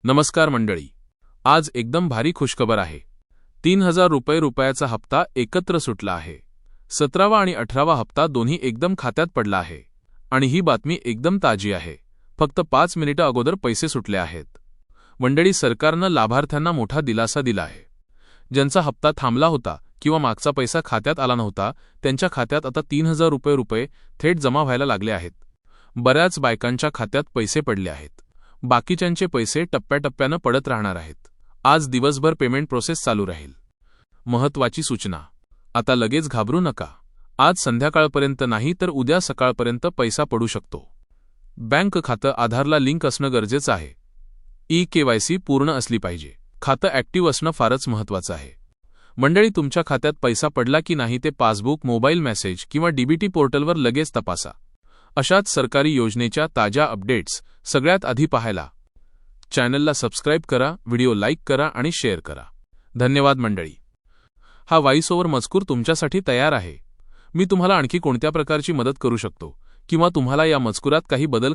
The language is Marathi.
नमस्कार मंडळी. आज एकदम भारी खुशखबर आहे. 3000 रुपयाचा हप्ता एकत्र सुटला आहे. 17वा आणि 18वा हप्ता दोन्ही एकदम खात्यात पडला आहे. आणि ही बातमी एकदम ताजी आहे. फक्त 5 मिनिटं अगोदर पैसे सुटले आहेत. मंडळी, सरकारनं लाभार्थ्यांना मोठा दिलासा दिला आहे. ज्यांचा हप्ता थांबला होता किंवा मागचा पैसा खात्यात आला नव्हता, त्यांच्या खात्यात आता 3000 रुपये थेट जमा व्हायला लागले आहेत. बऱ्याच बायकांच्या खात्यात पैसे पडले आहेत. बाकीच्यांचे पैसे टप्प्याटप्प्यानं पडत राहणार आहेत. आज दिवसभर पेमेंट प्रोसेस चालू राहील. महत्त्वाची सूचना: आता लगेच घाबरू नका. आज संध्याकाळपर्यंत नाही तर उद्या सकाळपर्यंत पैसा पडू शकतो. बँक खातं आधारला लिंक असणं गरजेचं आहे. KYC पूर्ण असली पाहिजे. खातं ॲक्टिव्ह असणं फारच महत्त्वाचं आहे. मंडळी, तुमच्या खात्यात पैसा पडला की नाही ते पासबुक, मोबाईल मेसेज किंवा DBT पोर्टलवर लगेच तपासा. अशाच सरकारी योजनेच्या ताज्या अपडेट्स सगळ्यात आधी पाहायला चॅनलला सबस्क्राईब करा, व्हिडिओ लाईक करा आणि शेअर करा. धन्यवाद मंडळी. हा व्हॉइस ओव्हर मजकूर तुमच्यासाठी तयार आहे. मी तुम्हाला आणखी कोणत्या प्रकारची मदत करू शकतो किंवा तुम्हाला या मजकुरात काही बदल